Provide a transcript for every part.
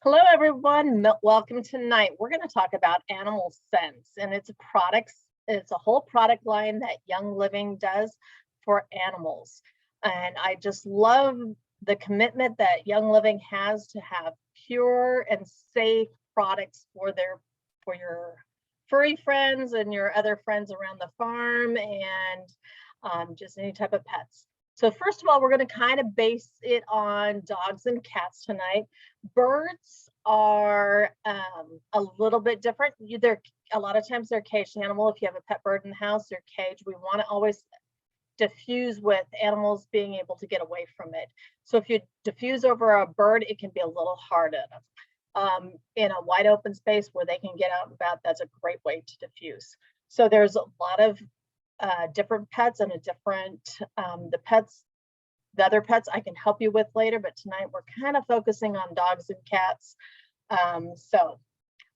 Hello, everyone. Welcome tonight. We're going to talk about Animal Sense, and it's a whole product line that Young Living does for animals. And I just love the commitment that Young Living has to have pure and safe products for your furry friends and your other friends around the farm and just any type of pets. So first of all, we're going to kind of base it on dogs and cats tonight. Birds are a little bit different. A lot of times they're a caged animal. If you have a pet bird in the house, they're caged. We want to always diffuse with animals being able to get away from it. So if you diffuse over a bird, it can be a little hard in a wide open space where they can get out and about. That's a great way to diffuse. So there's a lot of different pets and the other pets I can help you with later, but tonight we're kind of focusing on dogs and cats. So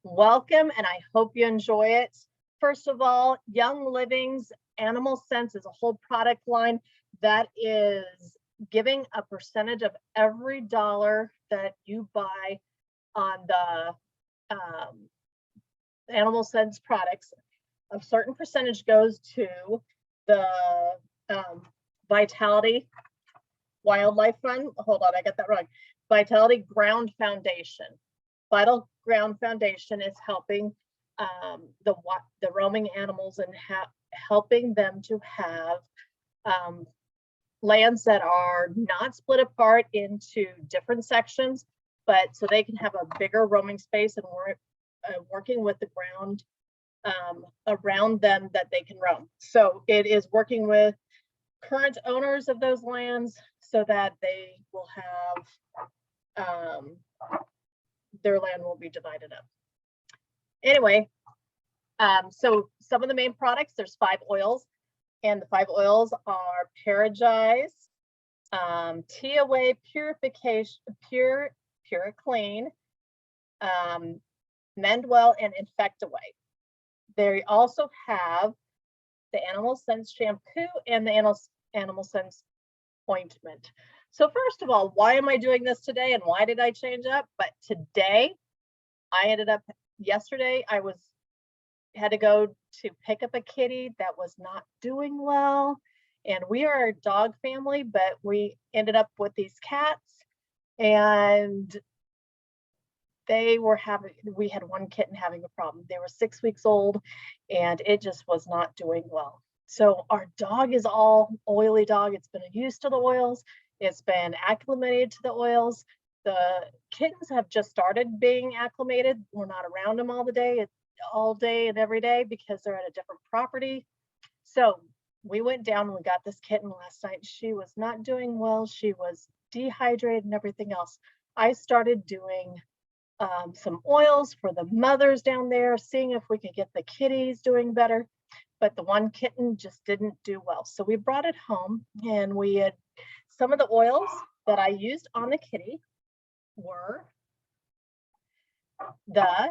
welcome, and I hope you enjoy it. First of all, Young Living's Animal Sense is a whole product line that is giving a percentage of every dollar that you buy on the Animal Sense products. A certain percentage goes to the Vitality Wildlife Fund. Hold on, I got that wrong. Vitality Ground Foundation. Vital Ground Foundation is helping the roaming animals and helping them to have lands that are not split apart into different sections, but so they can have a bigger roaming space, and we're working with the ground around them that they can roam. So it is working with current owners of those lands so that they will have their land will be divided up. Anyway, so some of the main products, there's 5 oils, and the 5 oils are ParaGize, InfectAway Purification, Puriclean, Mendwell, and InfectAway. They also have the Animal Sense Shampoo and the Animal Sense Ointment. So first of all, why am I doing this today and why did I change up? But today, yesterday, I had to go to pick up a kitty that was not doing well. And we are a dog family, but we ended up with these cats, and we had one kitten having a problem. They were 6 weeks old and it just was not doing well. So our dog is all oily dog. It's been used to the oils. It's been acclimated to the oils. The kittens have just started being acclimated. We're not around them all day and every day because they're at a different property. So we went down and we got this kitten last night. She was not doing well. She was dehydrated and everything else. I started doing some oils for the mothers down there, seeing if we could get the kitties doing better, but the one kitten just didn't do well. So we brought it home, and we had some of the oils that I used on the kitty were the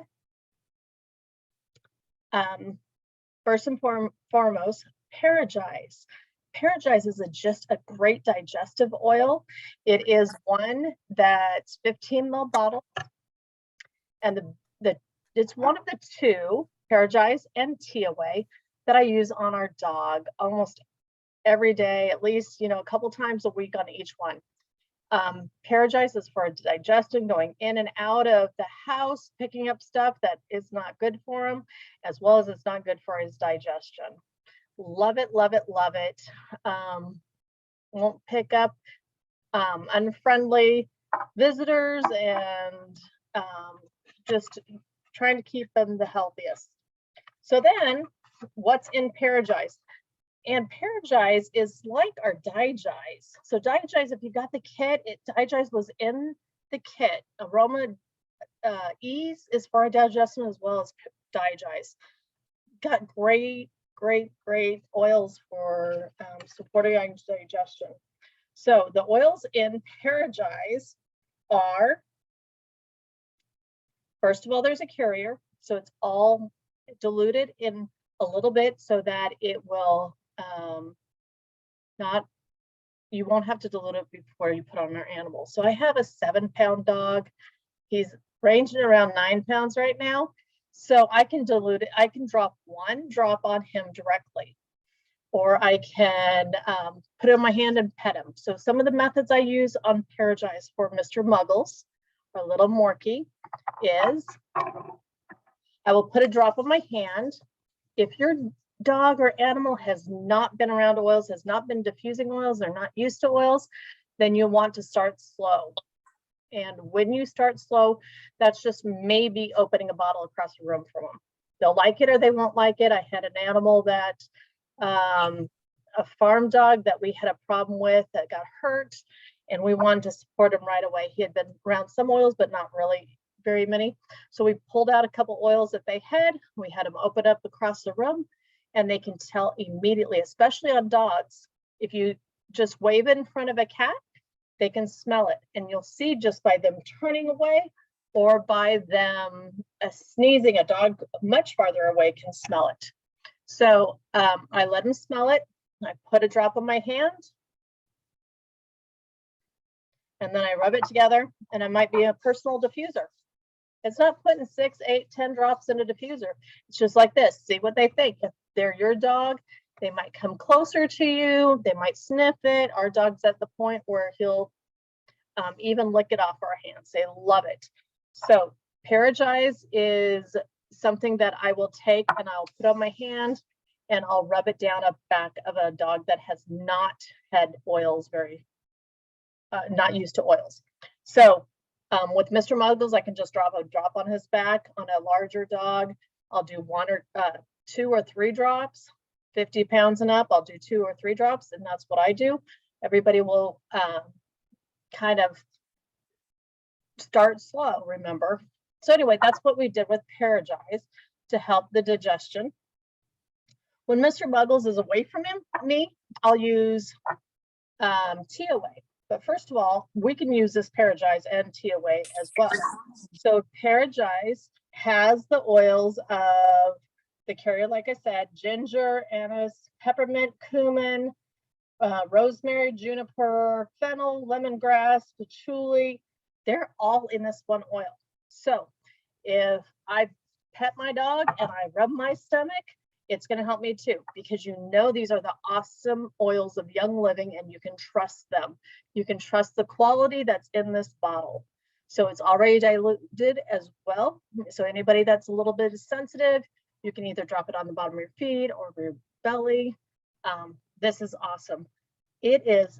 first and foremost, ParaGize. ParaGize is just a great digestive oil. It is one that's 15 ml bottle. And it's one of the 2, ParaGize and InfectAway, that I use on our dog almost every day, at least, a couple times a week on each one. ParaGize is for digestion, going in and out of the house, picking up stuff that is not good for him, as well as it's not good for his digestion. Love it, love it, love it. Won't pick up unfriendly visitors, and just trying to keep them the healthiest. So then, what's in ParaGize? And ParaGize is like our DiGize. So DiGize, if you got the kit, DiGize was in the kit. Aroma Ease is for our digestion as well as DiGize. Got great oils for supporting our digestion. So the oils in ParaGize are, first of all, there's a carrier, so it's all diluted in a little bit so that it will you won't have to dilute it before you put on our animal. So I have a 7-pound dog. He's ranging around 9 pounds right now. So I can dilute it. I can drop 1 drop on him directly, or I can put it in my hand and pet him. So some of the methods I use on ParaGize for Mr. Muggles, or Little Morky, is I will put a drop on my hand. If your dog or animal has not been around oils, has not been diffusing oils, they're not used to oils, then you want to start slow. And when you start slow, that's just maybe opening a bottle across the room from them. They'll like it or they won't like it. I had an animal that, a farm dog that we had a problem with that got hurt, and we wanted to support him right away. He had been around some oils, but not really very many. So we pulled out a couple oils that they had. We had them open up across the room, and they can tell immediately, especially on dogs. If you just wave it in front of a cat, they can smell it, and you'll see just by them turning away or by them sneezing. A dog much farther away can smell it. So I let them smell it. I put a drop on my hand, and then I rub it together, and it might be a personal diffuser. It's not putting 6, 8, 10 drops in a diffuser. It's just like this. See what they think. If they're your dog, they might come closer to you. They might sniff it. Our dog's at the point where he'll even lick it off our hands. They love it. So ParaGize is something that I will take and I'll put on my hand, and I'll rub it down a back of a dog that has not had oils, not used to oils. So with Mr. Muggles, I can just drop a drop on his back. On a larger dog, I'll do 1 or 2 or 3 drops. 50 pounds and up, I'll do 2 or 3 drops, and that's what I do. Everybody will kind of start slow, remember. So anyway, that's what we did with ParaGize to help the digestion. When Mr. Muggles is away from me, I'll use InfectAway. But first of all, we can use this ParaGize and InfectAway as well. So ParaGize has the oils of the carrier, like I said, ginger, anise, peppermint, cumin, rosemary, juniper, fennel, lemongrass, patchouli. They're all in this one oil. So if I pet my dog and I rub my stomach, it's going to help me too, because you know these are the awesome oils of Young Living, and you can trust them. You can trust the quality that's in this bottle. So it's already diluted as well. So anybody that's a little bit sensitive, you can either drop it on the bottom of your feet or your belly. This is awesome. It is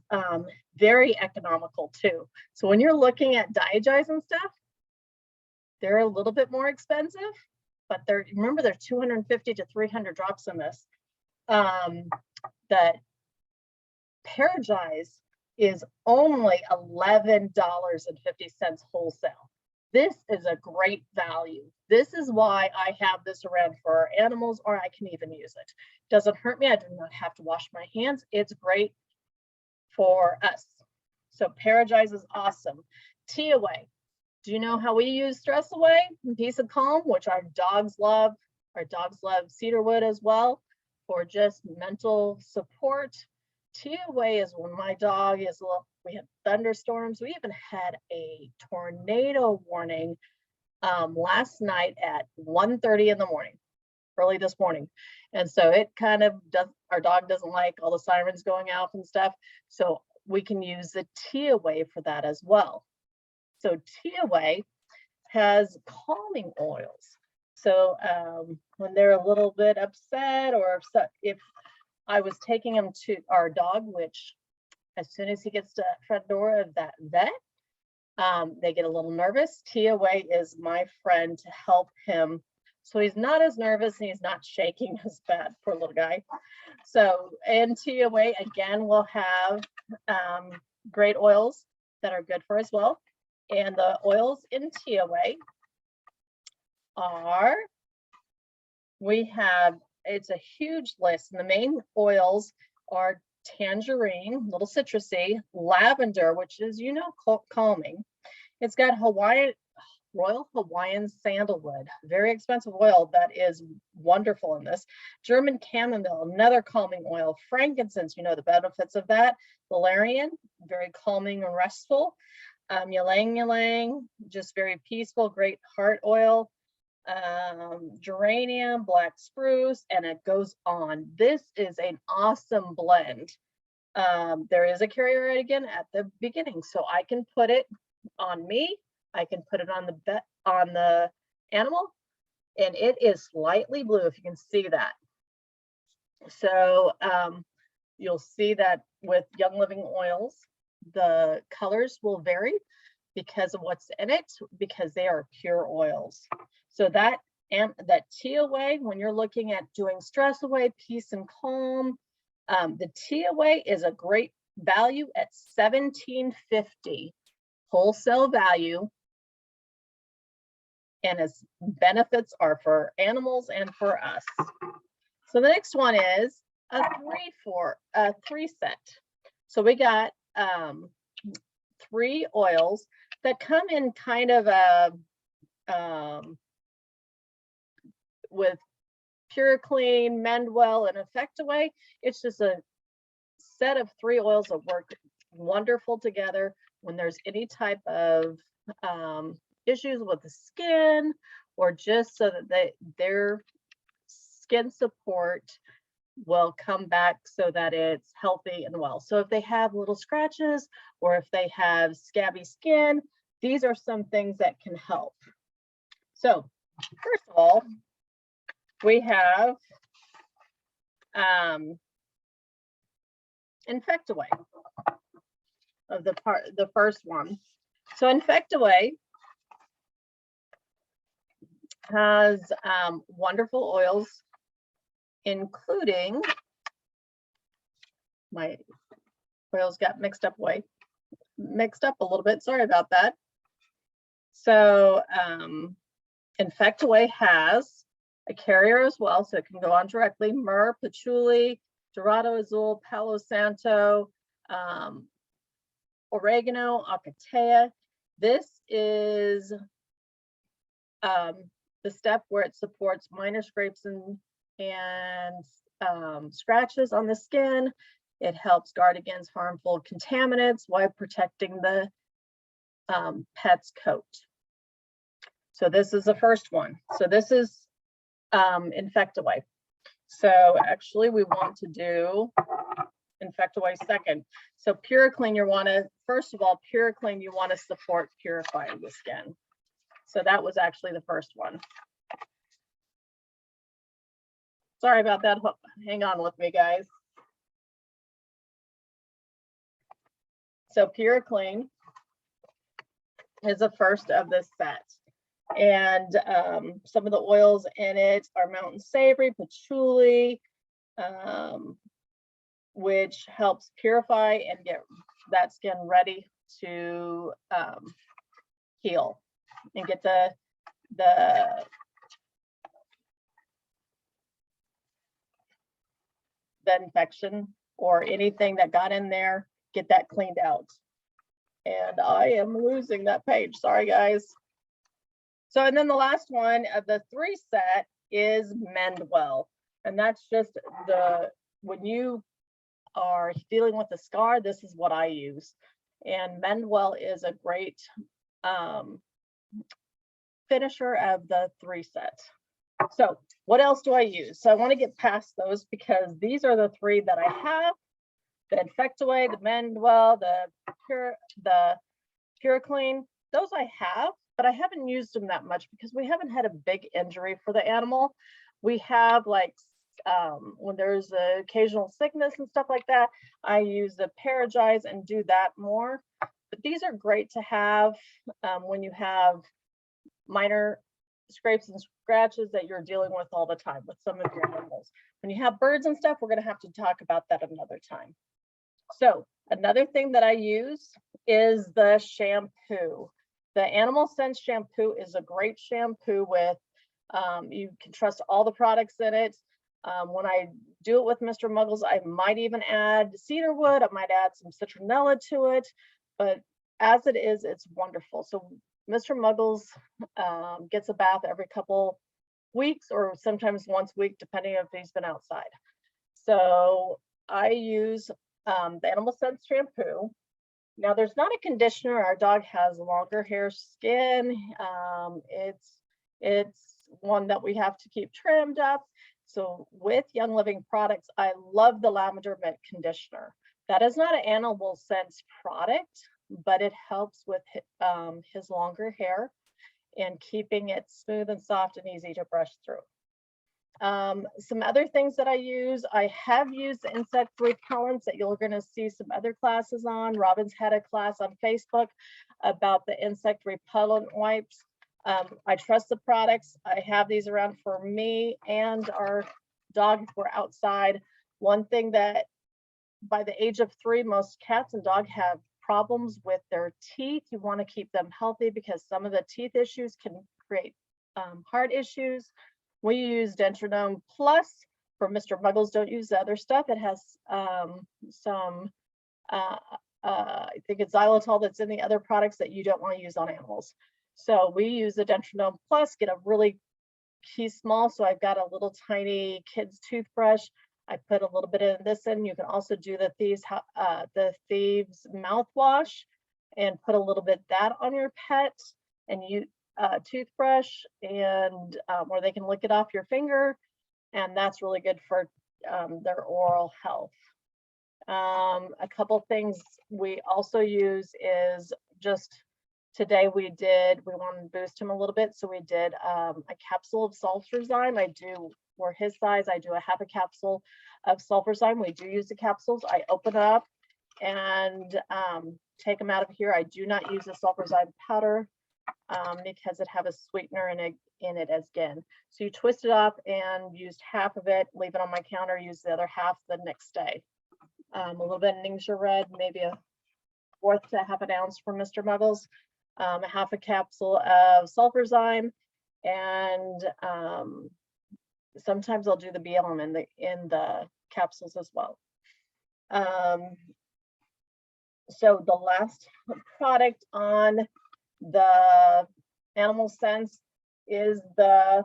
very economical too. So when you're looking at DiGize and stuff, they're a little bit more expensive, but remember, there's 250 to 300 drops in this. That ParaGize is only $11.50 wholesale. This is a great value. This is why I have this around for our animals, or I can even use it. Doesn't hurt me. I do not have to wash my hands. It's great for us. So ParaGize is awesome. InfectAway. Do you know how we use Stress Away and Peace of Calm, which our dogs love? Our dogs love Cedarwood as well, for just mental support. InfectAway is when my dog is, we had thunderstorms. We even had a tornado warning last night at 1:30 in the morning, early this morning. And so it kind of does, our dog doesn't like all the sirens going off and stuff. So we can use the InfectAway for that as well. So InfectAway has calming oils. So when they're a little bit upset, or if I was taking him to our dog, which as soon as he gets to the front door of that vet, they get a little nervous. InfectAway is my friend to help him, so he's not as nervous and he's not shaking as bad, poor little guy. So, and InfectAway again will have great oils that are good for as well. And the oils in InfectAway are, we have, it's a huge list, and the main oils are tangerine, little citrusy, lavender, which is, you know, calming. It's got Royal Hawaiian sandalwood, very expensive oil that is wonderful in this. German chamomile, another calming oil. Frankincense, you know the benefits of that. Valerian, very calming and restful. Ylang ylang, just very peaceful, great heart oil, geranium, black spruce, and it goes on. This is an awesome blend. There is a carrier again at the beginning, so I can put it on me. I can put it on the animal, and it is slightly blue, if you can see that. So you'll see that with Young Living oils, the colors will vary because of what's in it, because they are pure oils. So that tea away, when you're looking at doing stress away, peace and calm, the tea away is a great value at $17.50 wholesale value, and its benefits are for animals and for us. So the next one is a three set. So we got 3 oils that come in kind of a with Puriclean, Mendwell, and InfectAway. It's just a set of 3 oils that work wonderful together when there's any type of issues with the skin, or just so that their skin support will come back so that it's healthy and well. So if they have little scratches or if they have scabby skin, these are some things that can help. So first of all, we have InfectAway of the first one. So InfectAway has wonderful oils, including, my oils got mixed up a little bit. Sorry about that. So InfectAway has a carrier as well, so it can go on directly. Myrrh, patchouli, Dorado Azul, Palo Santo, oregano, acatea. This is the step where it supports minor scrapes and scratches on the skin. It helps guard against harmful contaminants while protecting the pet's coat. So this is the first one. So this is InfectAway. So actually we want to do InfectAway second. So Puriclean, you want to, first of all, Puriclean, you want to support purifying the skin. So that was actually the first one. Sorry about that. Hang on with me, guys. So Puriclean is the first of this set. And some of the oils in it are mountain savory, patchouli, which helps purify and get that skin ready to heal and get the infection or anything that got in there, get that cleaned out. And I am losing that page. Sorry, guys. So, and then the last one of the 3 set is Mendwell. And that's just when you are dealing with a scar, this is what I use. And Mendwell is a great finisher of the 3 set. So what else do I use? So I want to get past those because these are the 3 that I have: the InfectAway, the Mendwell, the Puriclean. Those I have, but I haven't used them that much because we haven't had a big injury for the animal. We have, like, when there's occasional sickness and stuff like that, I use the ParaGize and do that more. But these are great to have when you have minor scrapes and scratches that you're dealing with all the time with some of your animals. When you have birds and stuff, we're going to have to talk about that another time. So another thing that I use is the shampoo. The Animal Sense shampoo is a great shampoo with, you can trust all the products in it. When I do it with Mr. Muggles, I might even add cedarwood. I might add some citronella to it, but as it is, it's wonderful. So Mr. Muggles gets a bath every couple weeks or sometimes once a week, depending if he's been outside. So I use the Animal Sense shampoo. Now there's not a conditioner. Our dog has longer hair skin. It's one that we have to keep trimmed up. So with Young Living products, I love the lavender mint conditioner. That is not an Animal Sense product, but it helps with his longer hair and keeping it smooth and soft and easy to brush through. Some other things that I use, I have used the insect repellents that you're going to see some other classes on. Robin's had a class on Facebook about the insect repellent wipes. I trust the products. I have these around for me and our dog if we're outside. One thing that by the age of 3, most cats and dogs have problems with their teeth. You want to keep them healthy because some of the teeth issues can create heart issues. We use Dentarnome Plus for Mr. Muggles. Don't use the other stuff. It has some, I think it's xylitol that's in the other products that you don't want to use on animals. So we use the Dentarnome Plus, get a really key small. So I've got a little tiny kid's toothbrush. I put a little bit of this in. You can also do the Thieves mouthwash and put a little bit that on your pet and you toothbrush and where they can lick it off your finger, and that's really good for their oral health. A couple things we also use is just today we wanted to boost him a little bit, so we did a capsule of Sulfurzyme. For his size, I do a half a capsule of Sulfurzyme. We do use the capsules. I open it up and take them out of here. I do not use the Sulfurzyme powder because it have a sweetener in it as again. So you twist it up and used half of it, leave it on my counter, use the other half the next day. A little bit of Ningxia Red, maybe a 1/4 to half an ounce for Mr. Muggles, a half a capsule of Sulfurzyme, and sometimes I'll do the BLM in the capsules as well. So the last product on the Animal Sense is the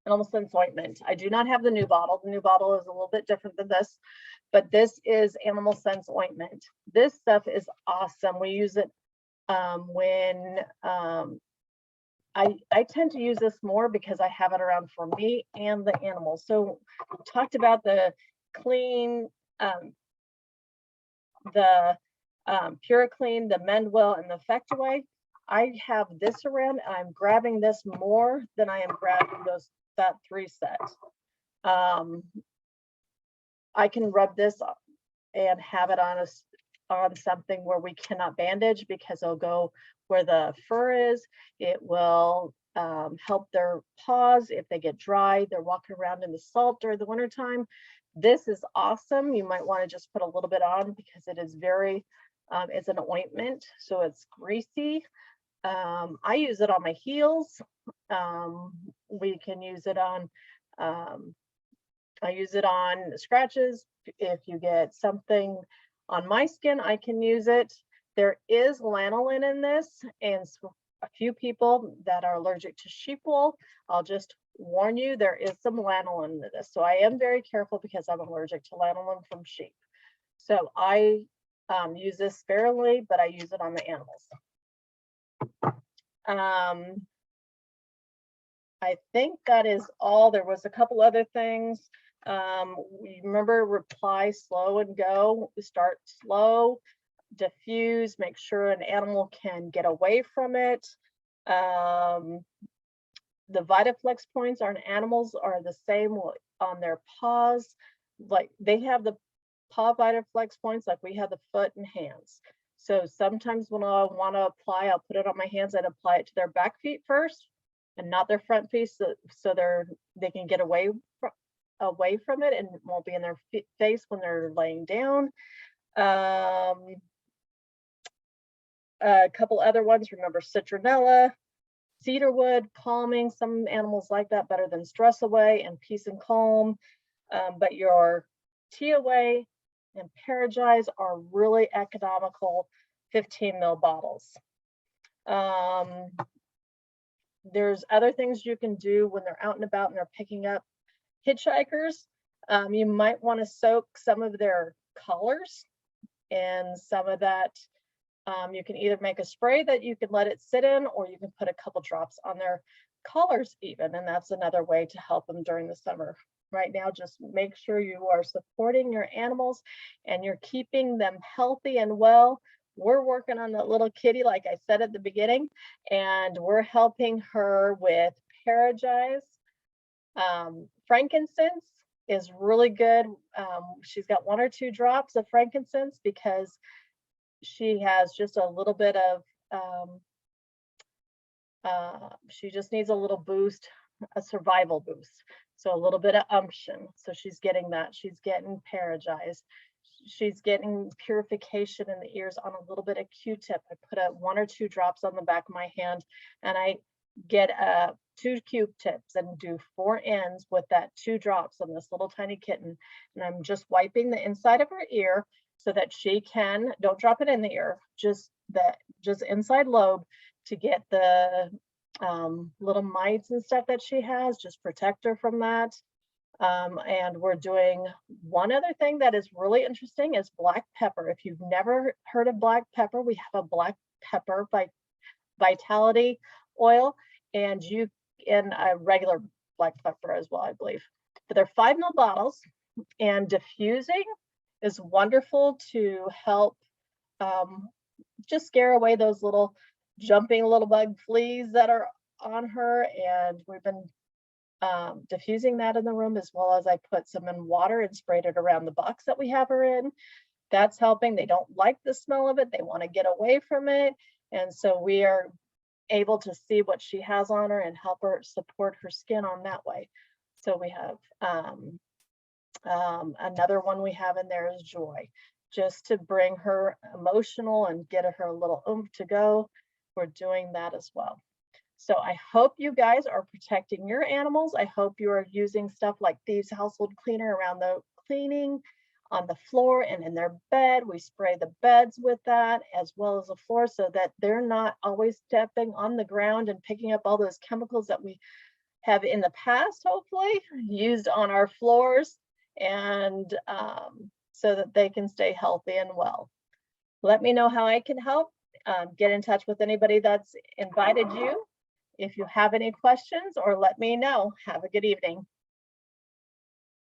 Animal Sense ointment. I do not have the new bottle. The new bottle is a little bit different than this, but this is Animal Sense ointment. This stuff is awesome. We use it when I tend to use this more because I have it around for me and the animals. So we talked about the clean, Puriclean, the Mendwell, and the InfectAway. I have this around. I'm grabbing this more than I am grabbing that 3 set. I can rub this and have it on something where we cannot bandage because it'll go where the fur is. It will help their paws if they get dry. They're walking around in the salt during the winter time. This is awesome. You might want to just put a little bit on because it is very, it's an ointment, so it's greasy. I use it on my heels. We can use it on, I use it on scratches. If you get something on my skin, I can use it. There is lanolin in this, and a few people that are allergic to sheep wool, I'll just warn you, there is some lanolin in this. So I am very careful because I'm allergic to lanolin from sheep. So I use this sparingly, but I use it on the animals. I think that is all. There was a couple other things. Remember, reply slow and go. Start slow, diffuse, make sure an animal can get away from it. The Vitaflex points on animals are the same on their paws. Like they have the paw Vitaflex points like we have the foot and hands. So sometimes when I want to apply, I'll put it on my hands and apply it to their back feet first and not their front feet, so they can get away from it and it won't be in their face when they're laying down. A couple other ones, remember citronella, cedarwood, calming. Some animals like that better than stress away and peace and calm. But your InfectAway and ParaGize are really economical 15 ml bottles. There's other things you can do when they're out and about and they're picking up hitchhikers. You might want to soak some of their collars in some of that. You can either make a spray that you can let it sit in, or you can put a couple drops on their collars even, and that's another way to help them during the summer. Right now, just make sure you are supporting your animals and you're keeping them healthy and well. We're working on that little kitty, like I said at the beginning, and we're helping her with ParaGize. Frankincense is really good. She's got 1 or 2 drops of frankincense because she has just a little bit of, she just needs a little boost, a survival boost. So a little bit of umption. So she's getting that. She's getting ParaGize. She's getting purification in the ears on a little bit of Q-tip. I put 1 or 2 drops on the back of my hand, and I get 2 Q-tips and do 4 ends with that 2 drops on this little tiny kitten. And I'm just wiping the inside of her ear so that she can, don't drop it in the ear, just inside lobe, to get the little mites and stuff that she has, just protect her from that. And we're doing one other thing that is really interesting is black pepper. If you've never heard of black pepper, we have a black pepper vitality oil, and you in a regular black pepper as well, I believe. But they're 5 ml bottles, and diffusing is wonderful to help just scare away those little jumping little bug fleas that are on her. And we've been diffusing that in the room, as well as I put some in water and sprayed it around the box that we have her in. That's helping. They don't like the smell of it. They want to get away from it. And so we are able to see what she has on her and help her support her skin on that way. So we have another one we have in there is Joy, just to bring her emotional and get her a little oomph to go. We're doing that as well. So I hope you guys are protecting your animals. I hope you are using stuff like Thieves household cleaner around the cleaning, on the floor and in their bed. We spray the beds with that, as well as the floor, so that they're not always stepping on the ground and picking up all those chemicals that we have in the past, hopefully, used on our floors, and so that they can stay healthy and well. Let me know how I can help. Get in touch with anybody that's invited you if you have any questions, or let me know. Have a good evening.